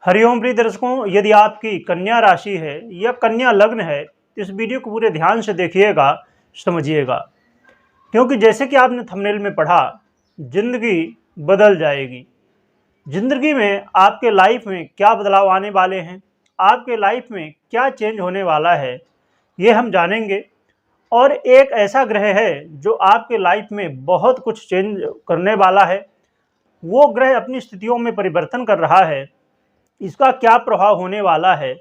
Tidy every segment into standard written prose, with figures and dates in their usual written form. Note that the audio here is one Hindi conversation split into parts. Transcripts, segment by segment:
हरिओम प्रिय दर्शकों, यदि आपकी कन्या राशि है या कन्या लग्न है तो इस वीडियो को पूरे ध्यान से देखिएगा, समझिएगा। क्योंकि जैसे कि आपने थंबनेल में पढ़ा, जिंदगी बदल जाएगी। जिंदगी में आपके लाइफ में क्या बदलाव आने वाले हैं, आपके लाइफ में क्या चेंज होने वाला है, ये हम जानेंगे। और एक ऐसा ग्रह है जो आपके लाइफ में बहुत कुछ चेंज करने वाला है। वो ग्रह अपनी स्थितियों में परिवर्तन कर रहा है, इसका क्या प्रभाव होने वाला है।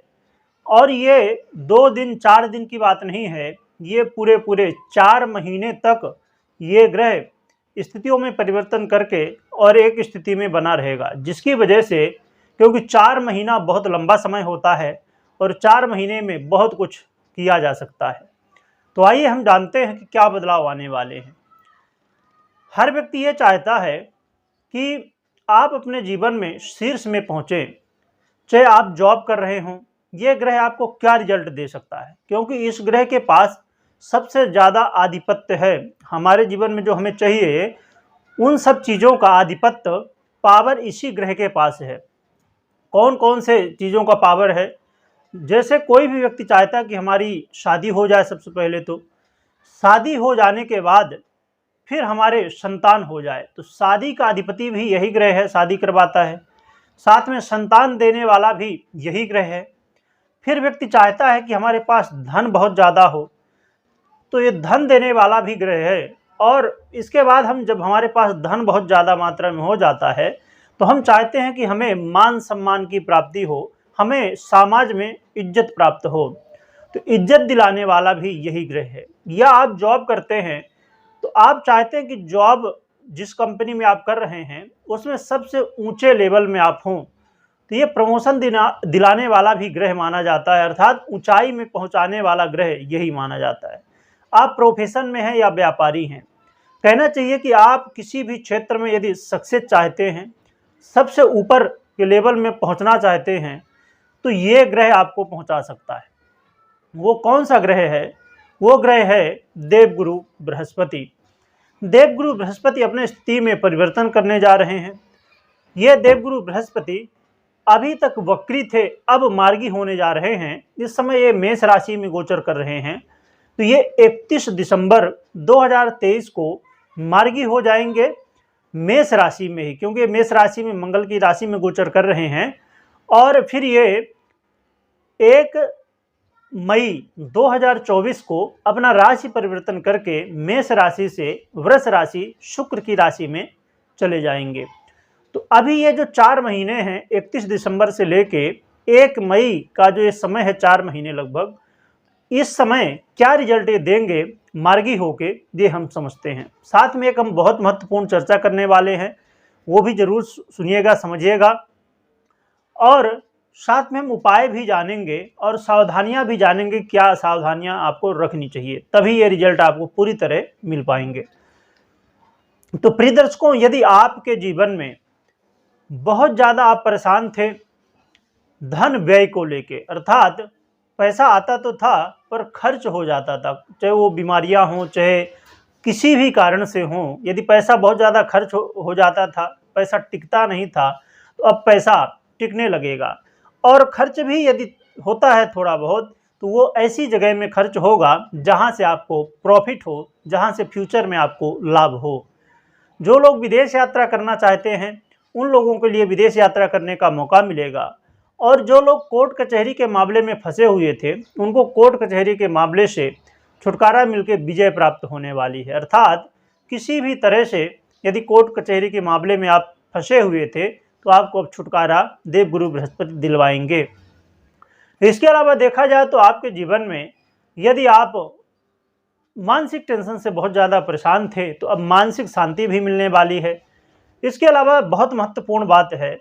और ये 2 दिन 4 दिन की बात नहीं है, ये पूरे 4 महीने तक ये ग्रह स्थितियों में परिवर्तन करके और एक स्थिति में बना रहेगा, जिसकी वजह से, क्योंकि 4 महीना बहुत लंबा समय होता है और 4 महीने में बहुत कुछ किया जा सकता है। तो आइए हम जानते हैं कि क्या बदलाव आने वाले हैं। हर व्यक्ति ये चाहता है कि आप अपने जीवन में शीर्ष में पहुँचें, चाहे आप जॉब कर रहे हों। ये ग्रह आपको क्या रिजल्ट दे सकता है, क्योंकि इस ग्रह के पास सबसे ज़्यादा आधिपत्य है। हमारे जीवन में जो हमें चाहिए उन सब चीज़ों का आधिपत्य, पावर इसी ग्रह के पास है। कौन कौन से चीज़ों का पावर है? जैसे कोई भी व्यक्ति चाहता है कि हमारी शादी हो जाए, सबसे पहले तो शादी हो जाने के बाद फिर हमारे संतान हो जाए, तो शादी का अधिपति भी यही ग्रह है, शादी करवाता है। साथ में संतान देने वाला भी यही ग्रह है। फिर व्यक्ति चाहता है कि हमारे पास धन बहुत ज़्यादा हो, तो ये धन देने वाला भी ग्रह है। और इसके बाद जब हमारे पास धन बहुत ज़्यादा मात्रा में हो जाता है तो हम चाहते हैं कि हमें मान सम्मान की प्राप्ति हो, हमें समाज में इज्जत प्राप्त हो, तो इज्जत दिलाने वाला भी यही ग्रह है। या आप जॉब करते हैं तो आप चाहते हैं कि जॉब जिस कंपनी में आप कर रहे हैं उसमें सबसे ऊंचे लेवल में आप हों, तो ये प्रमोशन दिलाने वाला भी ग्रह माना जाता है, अर्थात ऊंचाई में पहुंचाने वाला ग्रह यही माना जाता है। आप प्रोफेशन में हैं या व्यापारी हैं, कहना चाहिए कि आप किसी भी क्षेत्र में यदि सक्सेस चाहते हैं, सबसे ऊपर के लेवल में पहुंचना चाहते हैं, तो ये ग्रह आपको पहुंचा सकता है। वो कौन सा ग्रह है? वो ग्रह है देवगुरु बृहस्पति। देवगुरु बृहस्पति अपने स्थिति में परिवर्तन करने जा रहे हैं। ये देवगुरु बृहस्पति अभी तक वक्री थे, अब मार्गी होने जा रहे हैं। इस समय ये मेष राशि में गोचर कर रहे हैं, तो ये 31 दिसंबर 2023 को मार्गी हो जाएंगे मेष राशि में ही, क्योंकि मेष राशि में मंगल की राशि में गोचर कर रहे हैं। और फिर ये 1 मई 2024 को अपना राशि परिवर्तन करके मेष राशि से वृष राशि, शुक्र की राशि में चले जाएंगे। तो अभी ये जो 4 महीने हैं, 31 दिसंबर से लेके 1 मई का जो ये समय है, 4 महीने लगभग, इस समय क्या रिजल्ट ये देंगे मार्गी होके, ये हम समझते हैं। साथ में एक हम बहुत महत्वपूर्ण चर्चा करने वाले हैं, वो भी जरूर सुनिएगा, समझिएगा। और साथ में हम उपाय भी जानेंगे और सावधानियां भी जानेंगे, क्या सावधानियां आपको रखनी चाहिए, तभी ये रिजल्ट आपको पूरी तरह मिल पाएंगे। तो प्रिय दर्शकों, यदि आपके जीवन में बहुत ज़्यादा आप परेशान थे धन व्यय को लेके, अर्थात पैसा आता तो था पर खर्च हो जाता था, चाहे वो बीमारियां हों, चाहे किसी भी कारण से हों, यदि पैसा बहुत ज़्यादा खर्च हो जाता था, पैसा टिकता नहीं था, तो अब पैसा टिकने लगेगा। और खर्च भी यदि होता है थोड़ा बहुत, तो वो ऐसी जगह में खर्च होगा जहाँ से आपको प्रॉफिट हो, जहाँ से फ्यूचर में आपको लाभ हो। जो लोग विदेश यात्रा करना चाहते हैं उन लोगों के लिए विदेश यात्रा करने का मौका मिलेगा। और जो लोग कोर्ट कचहरी के मामले में फंसे हुए थे, उनको कोर्ट कचहरी के मामले से छुटकारा मिलकर विजय प्राप्त होने वाली है। अर्थात किसी भी तरह से यदि कोर्ट कचहरी के मामले में आप फंसे हुए थे तो आपको अब छुटकारा देवगुरु बृहस्पति दिलवाएंगे। इसके अलावा देखा जाए तो आपके जीवन में यदि आप मानसिक टेंशन से बहुत ज़्यादा परेशान थे, तो अब मानसिक शांति भी मिलने वाली है। इसके अलावा बहुत महत्वपूर्ण बात है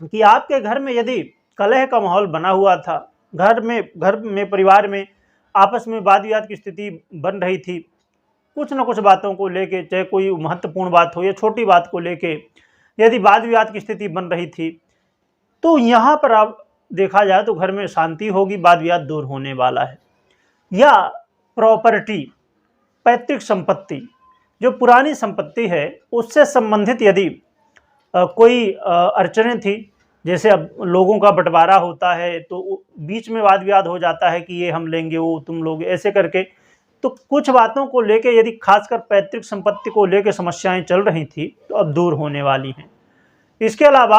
कि आपके घर में यदि कलह का माहौल बना हुआ था, घर में परिवार में आपस में वाद विवाद की स्थिति बन रही थी, कुछ न कुछ बातों को लेके, चाहे कोई महत्वपूर्ण बात हो या छोटी बात को लेके यदि वाद विवाद की स्थिति बन रही थी, तो यहाँ पर आप देखा जाए तो घर में शांति होगी, वाद विवाद दूर होने वाला है। या प्रॉपर्टी, पैतृक संपत्ति, जो पुरानी संपत्ति है उससे संबंधित यदि कोई अड़चनें थी, जैसे अब लोगों का बंटवारा होता है तो बीच में वाद विवाद हो जाता है कि ये हम लेंगे, वो तुम लोगे, ऐसे करके। तो कुछ बातों को लेके यदि खासकर पैतृक संपत्ति को लेकर समस्याएं चल रही थी तो अब दूर होने वाली हैं। इसके अलावा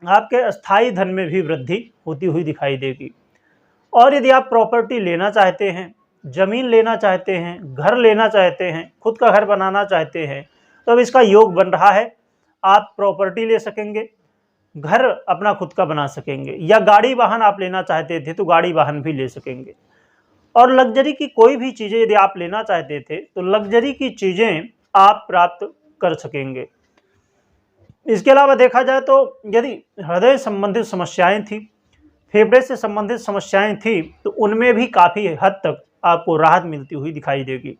आपके अस्थायी धन में भी वृद्धि होती हुई दिखाई देगी। और यदि आप प्रॉपर्टी लेना चाहते हैं, जमीन लेना चाहते हैं, घर लेना चाहते हैं, खुद का घर बनाना चाहते हैं, तो अब इसका योग बन रहा है। आप प्रॉपर्टी ले सकेंगे, घर अपना खुद का बना सकेंगे, या गाड़ी वाहन आप लेना चाहते थे तो गाड़ी वाहन भी ले सकेंगे। और लग्जरी की कोई भी चीज़ें यदि आप लेना चाहते थे तो लग्जरी की चीज़ें आप प्राप्त कर सकेंगे। इसके अलावा देखा जाए तो यदि हृदय संबंधित समस्याएं थी, फेफड़े से संबंधित समस्याएं थी, तो उनमें भी काफ़ी हद तक आपको राहत मिलती हुई दिखाई देगी।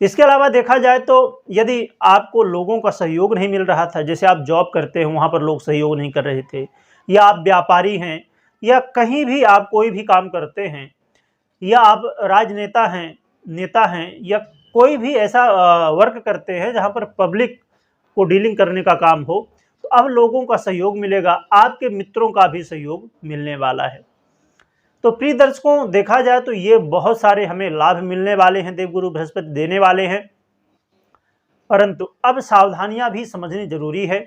इसके अलावा देखा जाए तो यदि आपको लोगों का सहयोग नहीं मिल रहा था, जैसे आप जॉब करते हैं वहाँ पर लोग सहयोग नहीं कर रहे थे, या आप व्यापारी हैं, या कहीं भी आप कोई भी काम करते हैं, या आप राजनेता हैं, नेता हैं, या कोई भी ऐसा वर्क करते हैं जहाँ पर पब्लिक को डीलिंग करने का काम हो, तो अब लोगों का सहयोग मिलेगा, आपके मित्रों का भी सहयोग मिलने वाला है। तो प्रिय दर्शकों, देखा जाए तो ये बहुत सारे हमें लाभ मिलने वाले हैं, देवगुरु बृहस्पति देने वाले हैं, परंतु अब सावधानियां भी समझनी जरूरी है।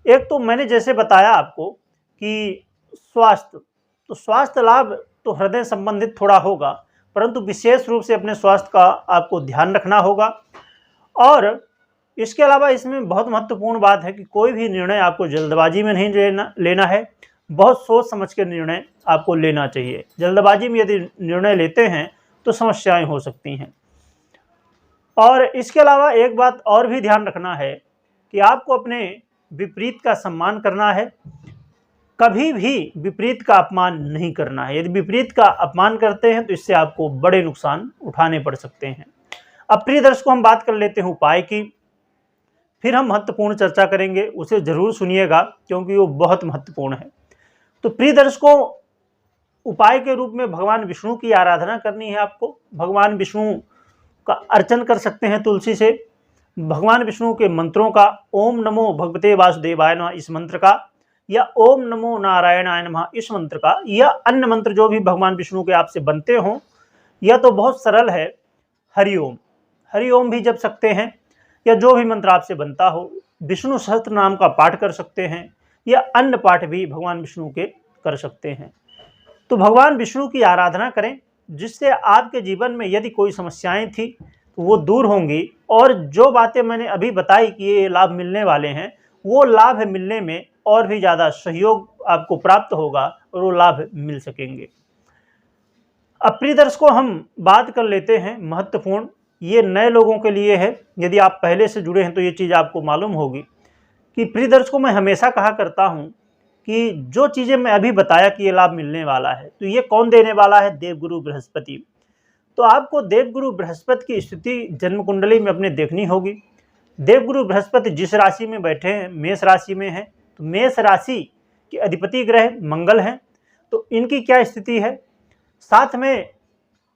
एक तो मैंने जैसे बताया आपको कि स्वास्थ्य, तो स्वास्थ्य लाभ तो हृदय संबंधित थोड़ा होगा, परंतु विशेष रूप से अपने स्वास्थ्य का आपको ध्यान रखना होगा। और इसके अलावा इसमें बहुत महत्वपूर्ण बात है कि कोई भी निर्णय आपको जल्दबाजी में नहीं लेना है, बहुत सोच समझ के निर्णय आपको लेना चाहिए। जल्दबाजी में यदि निर्णय लेते हैं तो समस्याएं हो सकती हैं। और इसके अलावा एक बात और भी ध्यान रखना है कि आपको अपने विपरीत का सम्मान करना है, कभी भी विपरीत का अपमान नहीं करना है। यदि विपरीत का अपमान करते हैं तो इससे आपको बड़े नुकसान उठाने पड़ सकते हैं। अब प्रिय दर्शकों, हम बात कर लेते हैं उपाय की, फिर हम महत्वपूर्ण चर्चा करेंगे, उसे जरूर सुनिएगा क्योंकि वो बहुत महत्वपूर्ण है। तो प्रिय दर्शकों, उपाय के रूप में भगवान विष्णु की आराधना करनी है आपको। भगवान विष्णु का अर्चन कर सकते हैं तुलसी से। भगवान विष्णु के मंत्रों का ओम नमो भगवते वासुदेवाय नमः इस मंत्र का, या ओम नमो नारायणाय नमः इस मंत्र का, या अन्य मंत्र जो भी भगवान विष्णु के आपसे बनते हों, यह तो बहुत सरल है, हरिओम, हरिओम भी जप सकते हैं, या जो भी मंत्र आपसे बनता हो। विष्णु सहस्त्र नाम का पाठ कर सकते हैं, या अन्य पाठ भी भगवान विष्णु के कर सकते हैं। तो भगवान विष्णु की आराधना करें, जिससे आपके जीवन में यदि कोई समस्याएं थी तो वो दूर होंगी, और जो बातें मैंने अभी बताई कि ये लाभ मिलने वाले हैं, वो लाभ मिलने में और भी ज़्यादा सहयोग आपको प्राप्त होगा और वो लाभ मिल सकेंगे। अब प्रिय दर्शकों, हम बात कर लेते हैं महत्वपूर्ण, ये नए लोगों के लिए है। यदि आप पहले से जुड़े हैं तो ये चीज़ आपको मालूम होगी कि प्रिय दर्शकों, मैं हमेशा कहा करता हूँ कि जो चीज़ें मैं अभी बताया कि ये लाभ मिलने वाला है, तो ये कौन देने वाला है? देवगुरु बृहस्पति। तो आपको देवगुरु बृहस्पति की स्थिति जन्म कुंडली में अपने देखनी होगी। देवगुरु बृहस्पति जिस राशि में बैठे हैं, मेष राशि में है, तो मेष राशि के अधिपति ग्रह मंगल हैं, तो इनकी क्या स्थिति है। साथ में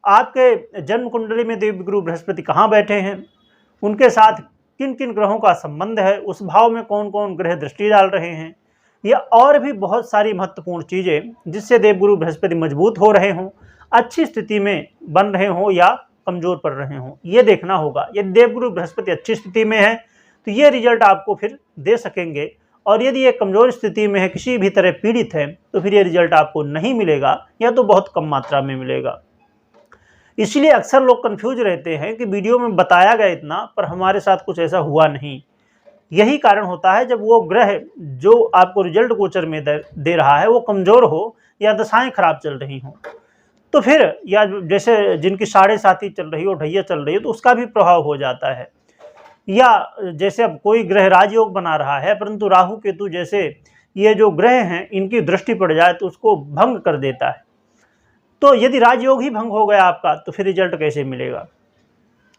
आपके जन्म कुंडली में देवगुरु बृहस्पति कहाँ बैठे हैं, उनके साथ किन किन ग्रहों का संबंध है, उस भाव में कौन कौन ग्रह दृष्टि डाल रहे हैं, या और भी बहुत सारी महत्वपूर्ण चीज़ें जिससे देवगुरु बृहस्पति मजबूत हो रहे हों, अच्छी स्थिति में बन रहे हों या कमज़ोर पड़ रहे हों, ये देखना होगा। यदि देवगुरु बृहस्पति अच्छी स्थिति में है तो ये रिजल्ट आपको फिर दे सकेंगे, और यदि ये कमज़ोर स्थिति में है, किसी भी तरह पीड़ित है, तो फिर ये रिजल्ट आपको नहीं मिलेगा, या तो बहुत कम मात्रा में मिलेगा। इसलिए अक्सर लोग कंफ्यूज रहते हैं कि वीडियो में बताया गया इतना, पर हमारे साथ कुछ ऐसा हुआ नहीं। यही कारण होता है जब वो ग्रह जो आपको रिजल्ट गोचर में दे रहा है वो कमज़ोर हो, या दशाएं खराब चल रही हों, तो फिर, या जैसे जिनकी 7.5 चल रही हो, ढैया चल रही हो, तो उसका भी प्रभाव हो जाता है। या जैसे अब कोई ग्रह राजयोग बना रहा है, परंतु राहु केतु जैसे ये जो ग्रह हैं इनकी दृष्टि पड़ जाए तो उसको भंग कर देता है। तो यदि राजयोग ही भंग हो गया आपका, तो फिर रिजल्ट कैसे मिलेगा।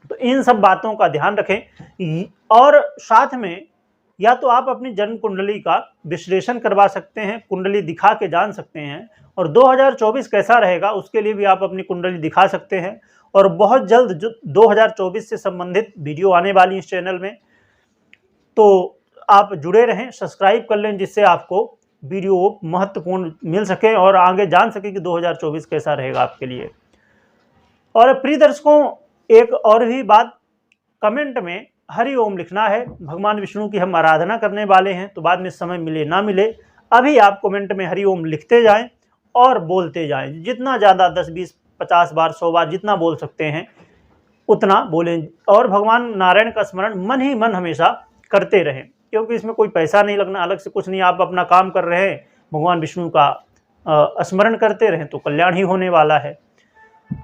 तो इन सब बातों का ध्यान रखें। और साथ में या तो आप अपनी जन्म कुंडली का विश्लेषण करवा सकते हैं, कुंडली दिखा के जान सकते हैं, और 2024 कैसा रहेगा उसके लिए भी आप अपनी कुंडली दिखा सकते हैं। और बहुत जल्द जो 2024 से संबंधित वीडियो आने वाली इस चैनल में, तो आप जुड़े रहें, सब्सक्राइब कर लें, जिससे आपको वीडियो महत्वपूर्ण मिल सके और आगे जान सके कि 2024 कैसा रहेगा आपके लिए। और प्रिय दर्शकों, एक और भी बात, कमेंट में हरि ओम लिखना है। भगवान विष्णु की हम आराधना करने वाले हैं, तो बाद में समय मिले ना मिले, अभी आप कमेंट में हरि ओम लिखते जाएं और बोलते जाएं। जितना ज़्यादा 10, 20, 50 बार, 100 बार जितना बोल सकते हैं उतना बोलें। और भगवान नारायण का स्मरण मन ही मन हमेशा करते रहें, क्योंकि इसमें कोई पैसा नहीं लगना, अलग से कुछ नहीं। आप अपना काम कर रहे हैं, भगवान विष्णु का स्मरण करते रहें तो कल्याण ही होने वाला है।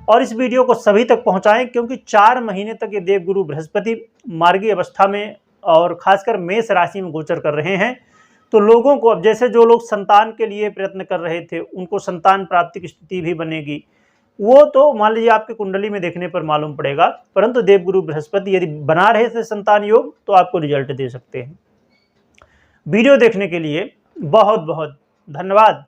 और इस वीडियो को सभी तक पहुंचाएं, क्योंकि 4 महीने तक ये देवगुरु बृहस्पति मार्गी अवस्था में और खासकर मेष राशि में गोचर कर रहे हैं। तो लोगों को, अब जैसे जो लोग संतान के लिए प्रयत्न कर रहे थे उनको संतान प्राप्ति की स्थिति भी बनेगी, वो तो मान लीजिए आपकी कुंडली में देखने पर मालूम पड़ेगा। परंतु देवगुरु बृहस्पति यदि बना रहे थे संतान योग, तो आपको रिजल्ट दे सकते हैं। वीडियो देखने के लिए बहुत बहुत धन्यवाद।